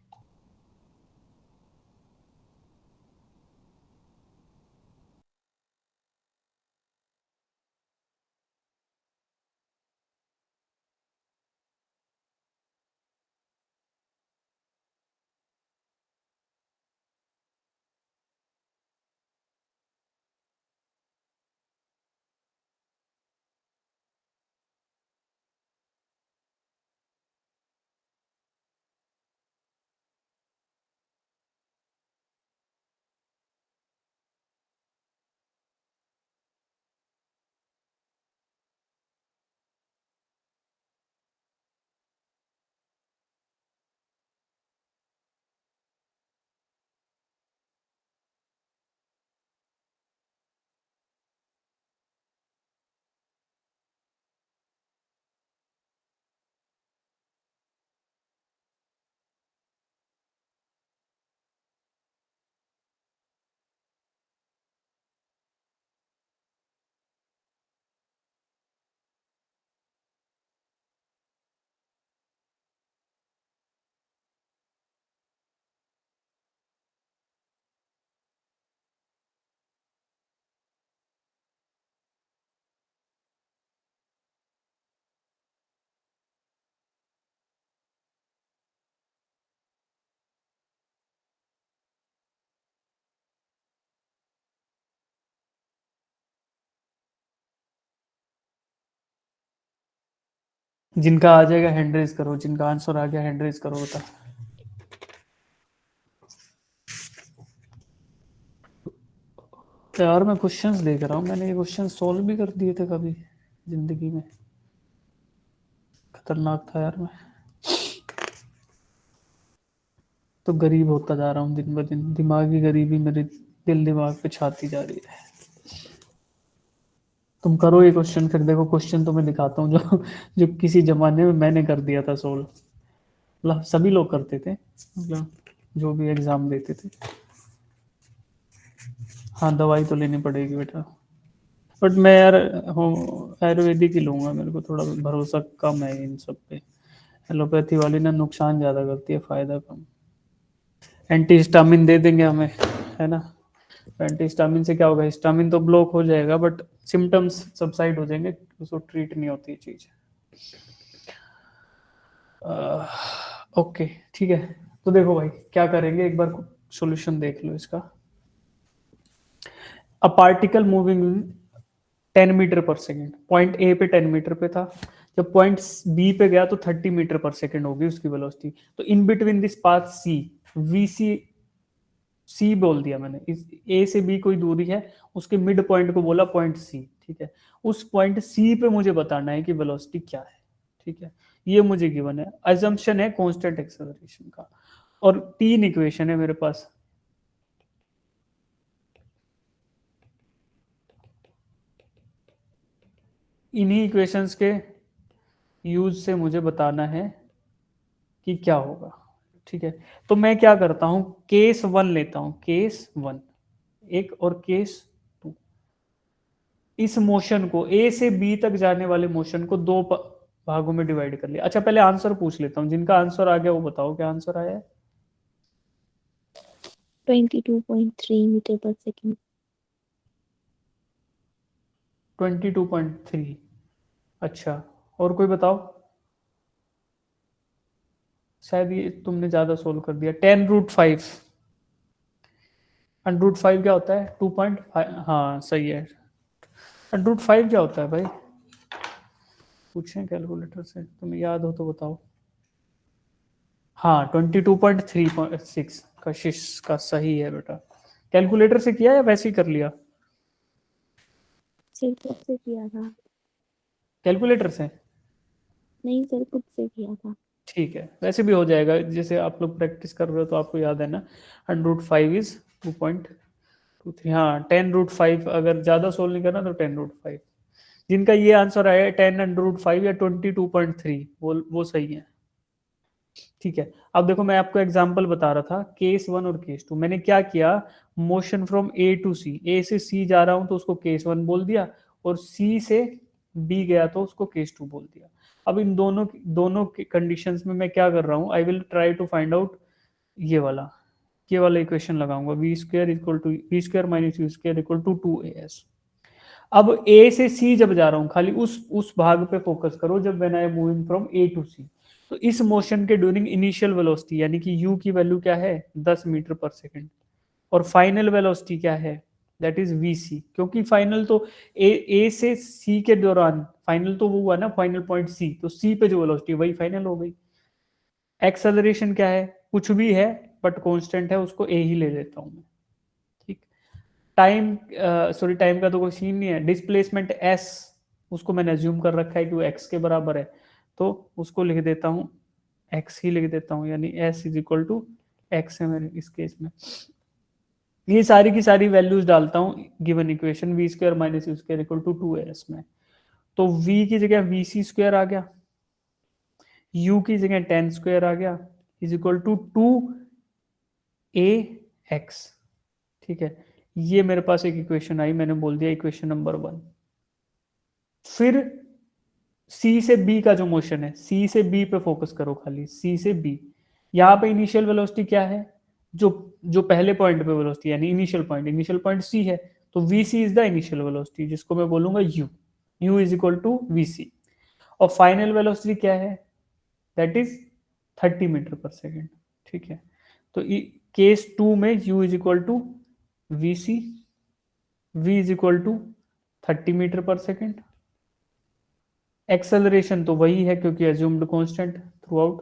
जिनका आ जाएगा हैंड रेज करो, जिनका आंसर आ गया हैंड रेज करो बता। यार मैं क्वेश्चंस देख रहा हूँ, मैंने ये क्वेश्चन सोल्व भी कर दिए थे कभी जिंदगी में। खतरनाक था यार मैं तो। गरीब होता जा रहा हूँ दिन ब दिन, दिमागी गरीबी मेरे दिल दिमाग पे छाती जा रही है। तुम करो ये क्वेश्चन, फिर देखो क्वेश्चन तो मैं दिखाता हूँ जो जो किसी जमाने में मैंने कर दिया था सोल्व। मतलब सभी लोग करते थे, मतलब जो भी एग्जाम देते थे। हाँ दवाई तो लेनी पड़ेगी बेटा, बट मैं यार हो आयुर्वेदिक ही लूंगा, मेरे को थोड़ा भरोसा कम है इन सब पे। एलोपैथी वाली ना नुकसान ज़्यादा करती है, फायदा कम। एंटी हिस्टामिन दे देंगे हमें, है ना। एंटी हिस्टामिन से क्या होगा, हिस्टामिन तो ब्लॉक हो जाएगा बट सिम्टम्स सबसाइड हो जाएंगे, उसको ट्रीट नहीं होती चीज़। ओके ठीक है। तो देखो भाई क्या करेंगे, एक बार सॉल्यूशन देख लो इसका। अ पार्टिकल मूविंग 10 मीटर पर सेकेंड, पॉइंट ए पे 10 मीटर पे था, जब पॉइंट बी पे गया तो 30 मीटर पर सेकेंड होगी उसकी वेलोसिटी। तो in between this path C, v C बोल दिया मैंने, इस ए से बी कोई दूरी है, उसके मिड पॉइंट को बोला पॉइंट सी, ठीक है। उस पॉइंट सी पे मुझे बताना है कि वेलोसिटी क्या है, ठीक है। ये मुझे गिवन है, अजम्पशन है कांस्टेंट एक्सेलरेशन का, और 3 इक्वेशन है मेरे पास। इन्हीं इक्वेशंस के यूज से मुझे बताना है कि क्या होगा। ठीक है, तो मैं क्या करता हूं, केस 1 लेता हूं, केस 1 एक और केस 2। इस मोशन को, ए से बी तक जाने वाले मोशन को दो भागों में डिवाइड कर लिया। अच्छा पहले आंसर पूछ लेता हूं, जिनका आंसर आ गया वो बताओ क्या आंसर आया है। 22.3 मीटर पर सेकंड। 22.3। अच्छा, और कोई बताओ। शायद ये तुमने ज्यादा सोल्व कर दिया। 10√5। 100√5 क्या होता है, 2.5। हाँ सही है। 100√5 क्या होता है भाई, पूछें कैलकुलेटर से, तुम्हें याद हो तो बताओ। हाँ 22.36। कशिश का सही है बेटा। कैलकुलेटर से किया या वैसे ही कर लिया। सर खुद से किया था। कैलकुलेटर से। नहीं सर, खुद से किया था। ठीक है, वैसे भी हो जाएगा, जैसे आप लोग प्रैक्टिस कर रहे हो तो आपको याद है ना। 100√5 इज 2.23। हाँ 10√5, अगर ज्यादा सोल्व नहीं करना तो 10√5। जिनका ये आंसर आया 10√5 या 22.3, वो सही है। ठीक है, अब देखो मैं आपको एग्जांपल बता रहा था, केस 1 और केस 2। मैंने क्या किया, मोशन फ्रॉम ए टू सी, ए से सी जा रहा हूं तो उसको केस 1 बोल दिया, और सी से बी गया तो उसको केस 2 बोल दिया। अब इन दोनों दोनों कंडीशंस में मैं क्या कर रहा हूं, I will try to find out ये वाला इक्वेशन लगाऊंगा, V square equal to V square minus you square equal to 2as। अब ए से सी जब जा रहा हूं, खाली उस भाग पे फोकस करो जब when I am moving from A to C. तो इस मोशन के ड्यूरिंग इनिशियल वेलोसिटी यानी कि यू की वैल्यू क्या है, 10 मीटर पर सेकंड, और फाइनल वेलोसिटी क्या है, दैट इज वी सी। क्योंकि फाइनल तो ए से सी के दौरान, फाइनल तो वो हुआ ना, फाइनल पॉइंट सी, तो सी पे जो वेलोसिटी वही फाइनल हो गई। एक्सेलरेशन क्या है, कुछ भी है बट कांस्टेंट है, उसको ए ही ले लेता हूं मैं। ठीक। टाइम, सॉरी टाइम का तो कोई सीन नहीं है। डिस्प्लेसमेंट एस, उसको मैंने अज्यूम कर रखा है कि वो एक्स के बराबर है, तो उसको लिख देता हूँ, एक्स ही लिख देता हूँ, यानी S is equal to X है मेरे इस केस में। ये सारी की सारी वैल्यूज डालता हूँ given equation, V square minus you square equal to 2as में। तो v की जगह वी सी स्क्वायर आ गया, u की जगह 10 स्क्वायर आ गया, इज इक्वल टू 2ax। ठीक है, ये मेरे पास एक इक्वेशन आई, मैंने बोल दिया इक्वेशन नंबर 1। फिर सी से बी का जो मोशन है, सी से बी पे फोकस करो, खाली सी से बी। यहाँ पे इनिशियल वेलोसिटी क्या है, जो जो पहले पॉइंट पे वेलोसिटी यानी इनिशियल पॉइंट सी है, तो v C is the initial velocity, जिसको मैं बोलूंगा u. U is equal to v C. और फाइनल वेलोसिटी क्या है, दैट इज 30 मीटर पर सेकेंड। ठीक है, तो केस 2 में u is equal to v C, v is equal to 30 meter पर सेकेंड। एक्सेलरेशन तो वही है क्योंकि एज्यूम्ड कांस्टेंट थ्रू आउट,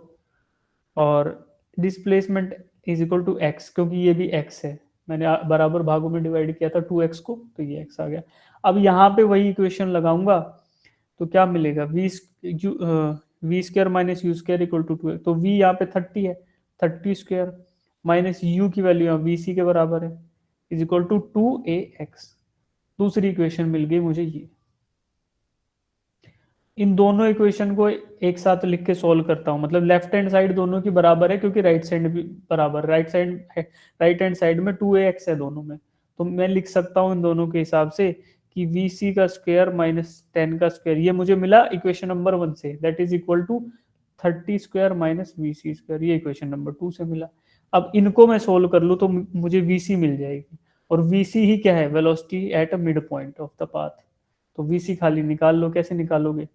और displacement is equal to X, क्योंकि ये भी एक्स है, मैंने बराबर भागों में डिवाइड किया था 2x को, तो ये x आ गया। अब यहाँ पे वही इक्वेशन लगाऊंगा तो क्या मिलेगा, V square minus you square equal to 2, तो v यहाँ पे 30 है, 30 स्क्वायर माइनस यू की वैल्यू यहाँ वी सी के बराबर है, इज इक्वल टू 2ax। दूसरी इक्वेशन मिल गई मुझे ये। इन दोनों इक्वेशन को एक साथ लिख के सॉल्व करता हूं, मतलब लेफ्ट हैंड साइड दोनों की बराबर है क्योंकि राइट साइड भी बराबर, राइट हैंड साइड में 2ax है दोनों में। तो मैं लिख सकता हूं इन दोनों के हिसाब से कि वी सी का स्क्वायर माइनस 10 का स्क्वायर, ये मुझे मिला इक्वेशन नंबर 1 से, that is equal to 30 square minus V C square, ये इक्वेशन नंबर 2 से मिला। अब इनको मैं सोल्व कर लूँ तो मुझे वी सी मिल जाएगी, और वी सी ही क्या है, velocity at a mid point of the path. तो वी सी खाली निकाल लो, कैसे निकालोगे,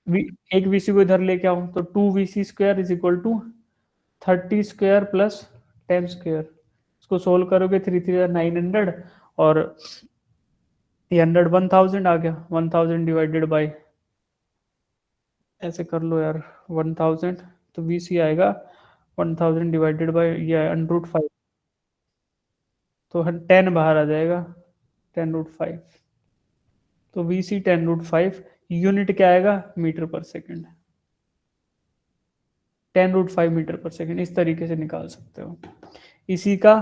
एक वीसी को इधर लेके आऊं तो 2 V C square is equal to 30 square plus 10 square. इसको सोल्व करोगे 3 3 900, और ये 100 1000 आ गया, 1000 डिवाइडेड बाई, ऐसे कर लो यार, 1000, तो वीसी आएगा 1000 डिवाइडेड बाई ये √5, तो 10 बाहर आ जाएगा, 10√5। तो वीसी 10√5, यूनिट क्या आएगा, मीटर पर सेकेंड, 10√5 मीटर पर सेकेंड, इस तरीके से निकाल सकते हो। इसी का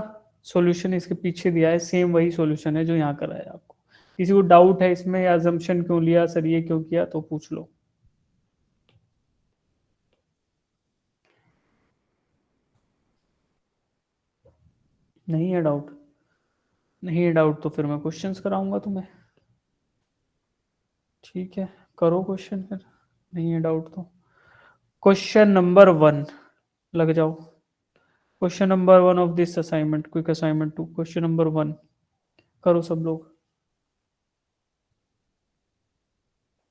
सॉल्यूशन इसके पीछे दिया है, सेम वही सॉल्यूशन है जो यहाँ कराया आपको। किसी को डाउट है इसमें, या अजम्पशन क्यों लिया सर, ये क्यों किया, तो पूछ लो। नहीं है डाउट? नहीं है डाउट तो फिर मैं क्वेश्चंस कराऊंगा तुम्हें। ठीक है, करो क्वेश्चन फिर, नहीं है डाउट तो। क्वेश्चन नंबर 1, लग जाओ। Question number 1 of this assignment, quick assignment 2, question number 1, करो सब लोग।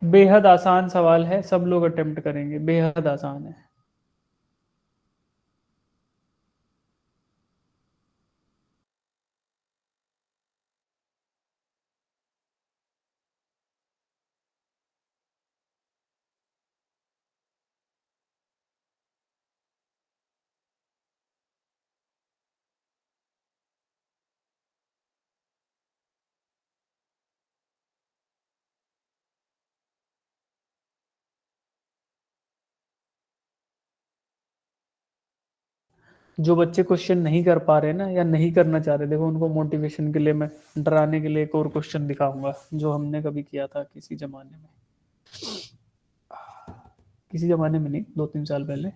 बेहद आसान सवाल है, सब लोग अटेम्प्ट करेंगे, बेहद आसान है। जो बच्चे क्वेश्चन नहीं कर पा रहे ना, या नहीं करना चाह रहे, देखो उनको मोटिवेशन के लिए मैं डराने के लिए एक और क्वेश्चन दिखाऊंगा, जो हमने कभी किया था किसी जमाने में, किसी जमाने में नहीं, 2-3 साल पहले।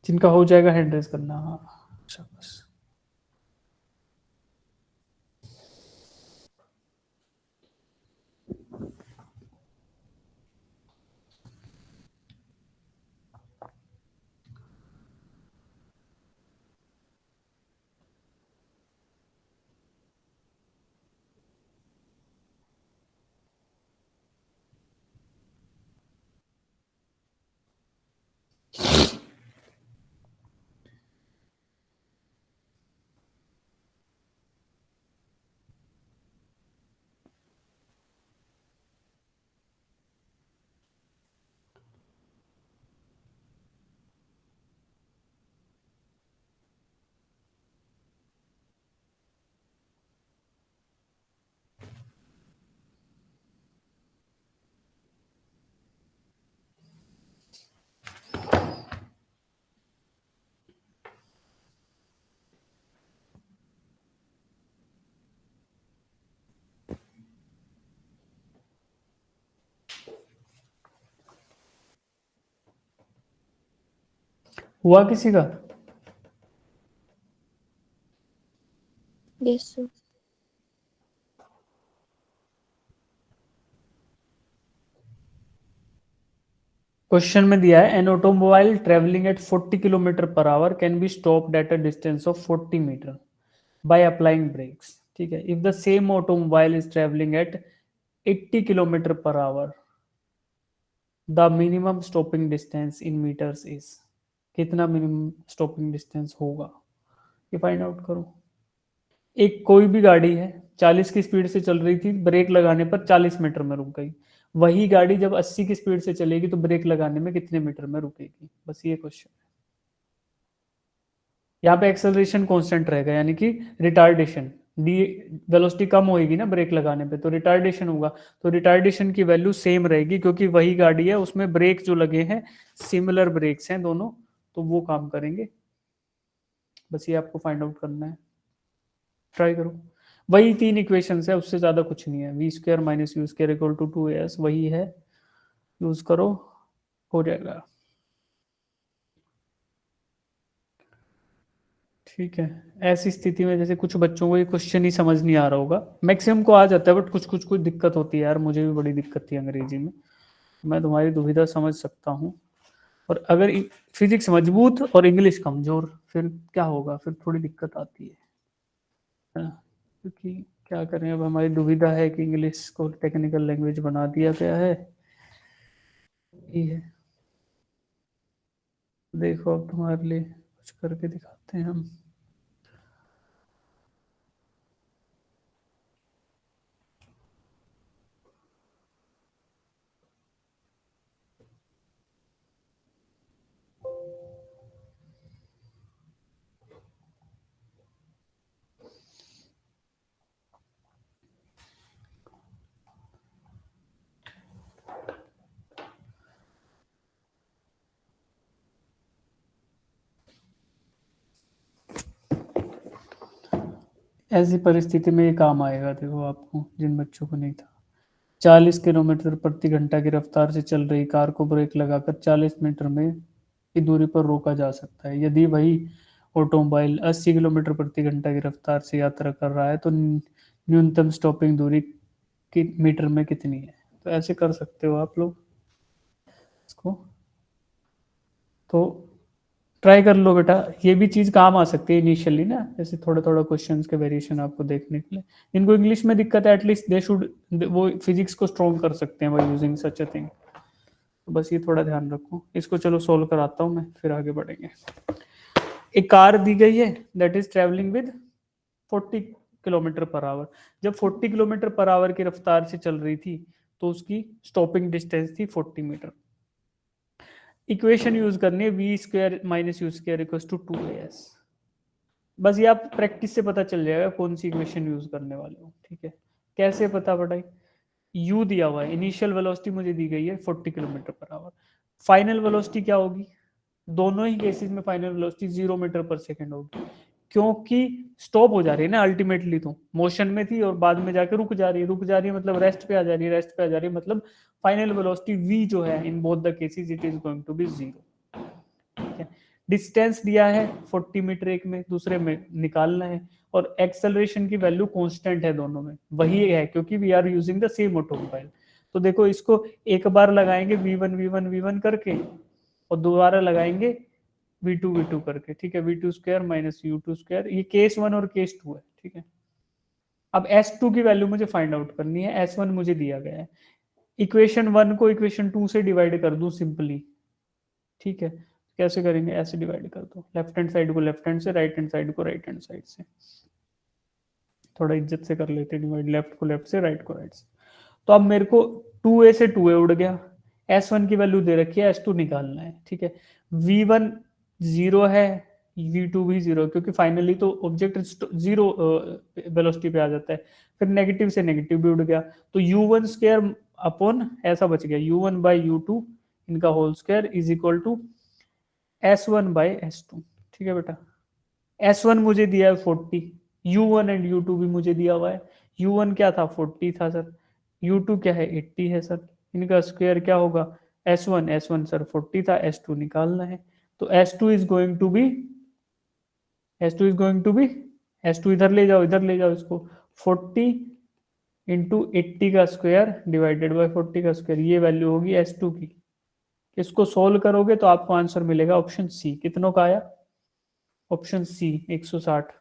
जिनका हो जाएगा हैंड रेज करना, हाँ। अच्छा बस। हुआ किसी का? Yes sir. क्वेश्चन में दिया है, an automobile travelling at 40 kilometre per hour can be stopped at a distance of 40 metre by applying brakes. ठीक है, if the same automobile is travelling at 80 kilometre per hour, the minimum stopping distance in metres is. कितना minimum stopping distance होगा, ये find out करो। एक कोई भी गाड़ी है, 40 की स्पीड से चल रही थी, ब्रेक लगाने पर 40 मीटर में रुक गई। वही गाड़ी जब 80 की स्पीड से चलेगी तो ब्रेक लगाने में कितने मीटर में रुकेगी, बस ये क्वेश्चन। यहाँ पे एक्सेलरेशन कांस्टेंट रहेगा, यानी कि रिटार्डेशन, डी वेलोसिटी कम होगी ना ब्रेक लगाने पे, तो रिटार्डेशन होगा। तो रिटार्डेशन की वैल्यू सेम रहेगी, क्योंकि वही गाड़ी है, उसमें ब्रेक जो लगे हैं सिमिलर ब्रेक्स हैं दोनों, तो वो काम करेंगे। बस ये आपको फाइंड आउट करना है, ट्राई करो। वही 3 इक्वेशंस है, उससे ज्यादा कुछ नहीं है। V square minus you square equal to 2as, वही है, यूज करो, हो जाएगा। ठीक है, ऐसी स्थिति में जैसे कुछ बच्चों को ये क्वेश्चन ही समझ नहीं आ रहा होगा, मैक्सिमम को आ जाता है, बट कुछ कुछ कुछ दिक्कत होती है यार, मुझे भी बड़ी दिक्कत थी अंग्रेजी में। मैं तुम्हारी दुविधा समझ सकता हूँ। और अगर फिजिक्स मजबूत और इंग्लिश कमजोर, फिर क्या होगा, फिर थोड़ी दिक्कत आती है ना? क्योंकि क्या करें, अब हमारी दुविधा है कि इंग्लिश को टेक्निकल लैंग्वेज बना दिया गया है, ये है। देखो अब तुम्हारे लिए कुछ करके दिखाते हैं हम। ऐसी परिस्थिति में ये काम आएगा, देखो आपको, जिन बच्चों को नहीं था। 40 किलोमीटर प्रति घंटा की रफ्तार से चल रही कार को ब्रेक लगाकर 40 मीटर में की दूरी पर रोका जा सकता है। यदि वही ऑटोमोबाइल 80 किलोमीटर प्रति घंटा की रफ्तार से यात्रा कर रहा है तो न्यूनतम स्टॉपिंग दूरी की मीटर में कितनी है। तो ऐसे कर सकते हो आप लोग इसको, तो ट्राई कर लो बेटा। ये भी चीज काम आ सकती है इनिशियली ना, जैसे थोड़ा थोड़ा क्वेश्चंस के वेरिएशन आपको देखने के लिए। इनको इंग्लिश में दिक्कत है, एटलीस्ट दे शुड, वो फिजिक्स को स्ट्रॉन्ग कर सकते हैं by using such a thing. तो बस ये थोड़ा ध्यान रखो। इसको चलो सोल्व कराता हूँ मैं, फिर आगे बढ़ेंगे। एक कार दी गई है that is travelling with 40 kilometre per our. जब 40 किलोमीटर पर आवर की रफ्तार से चल रही थी तो उसकी स्टॉपिंग डिस्टेंस थी 40 मीटर। इक्वेशन यूज करनी है, V square minus you square equals to 2as। बस ये आप प्रैक्टिस से पता चल जाएगा कौन सी इक्वेशन यूज करने वाले हो, ठीक है। कैसे पता पड़ाई, u दिया हुआ है, इनिशियल वेलोसिटी मुझे दी गई है 40 kilometre per our. Final velocity क्या होगी, दोनों ही केसेस में फाइनल वेलोसिटी 0 मीटर पर सेकेंड होगी, क्योंकि स्टॉप हो जा रही है ना अल्टीमेटली, तो मोशन में थी और बाद में जाके रुक जा रही है, रुक जा रही है मतलब रेस्ट पे आ जा रही है, रेस्ट पे आ जा रही है मतलब फाइनल वेलोसिटी v जो है in both the cases it is going to be 0, ठीक है। डिस्टेंस दिया है 40 मीटर एक में, दूसरे में निकालना है, और एक्सेलरेशन की वैल्यू कांस्टेंट है दोनों में, वही है क्योंकि we are using the same automobile. तो देखो इसको एक बार लगाएंगे v1 करके, और दोबारा लगाएंगे v2 करके, ठीक है। v2 square minus u2 square, ये केस 1 और केस 2 है, ठीक है। अब s2 की वैल्यू मुझे फाइंड आउट करनी है, s1 मुझे दिया गया है। इक्वेशन 1 को इक्वेशन 2 से डिवाइड कर दूं सिंपली, ठीक है। कैसे करेंगे, ऐसे डिवाइड कर दो, लेफ्ट हैंड साइड को लेफ्ट हैंड से, राइट हैंड साइड को राइट हैंड साइड से। थोड़ा इज्जत से कर लेते डिवाइड, लेफ्ट को लेफ्ट से, राइट को राइट से। तो अब मेरे को 2a से 2a उड़ गया, s1 की वैल्यू दे रखी है, s2 निकालना है, ठीक है। v1 0 है, v2 भी 0, क्योंकि फाइनली तो ऑब्जेक्ट 0 वेलोसिटी पे आ जाता है। फिर नेगेटिव से नेगेटिव भी उड़ गया, तो u1 स्क्वायर अपॉन ऐसा बच गया u1 बाई u2 इनका whole square is equal to s1 by s2, ठीक है बेटा। s1 मुझे दिया है 40, u1 एंड u2 भी मुझे दिया हुआ है। u1 क्या था, 40 था सर, u2 क्या है, 80 है सर, इनका स्क्वायर क्या होगा, s1 सर 40 था, s2 निकालना है। तो s2 is going to be, s2 is going to be, s2 इधर ले जाओ, इधर ले जाओ इसको, 40 इंटू 80 का स्क्वायर डिवाइडेड बाई 40 का स्क्वायर, ये वैल्यू होगी s2 की। इसको सोल्व करोगे तो आपको आंसर मिलेगा ऑप्शन सी। कितनों का आया, ऑप्शन सी 160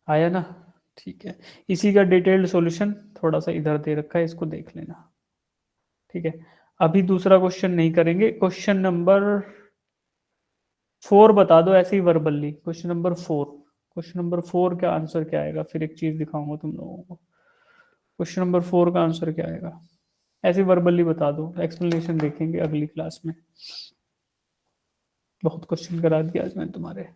आया ना, ठीक है। इसी का डिटेल्ड सॉल्यूशन थोड़ा सा इधर दे रखा है, इसको देख लेना, ठीक है। अभी दूसरा क्वेश्चन नहीं करेंगे, क्वेश्चन नंबर 4 बता दो ऐसे ही verbally. Question number 4, question number 4 का आंसर क्या आएगा, फिर एक चीज दिखाऊंगा तुम लोगों को। क्वेश्चन नंबर 4 का आंसर क्या आएगा, ऐसे वर्बली बता दो, एक्सप्लेनेशन देखेंगे अगली क्लास में। बहुत क्वेश्चन करा दिया आज मैंने तुम्हारे।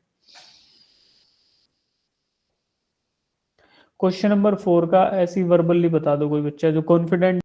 क्वेश्चन नंबर 4 का ऐसी वर्बली बता दो कोई बच्चा जो कॉन्फिडेंट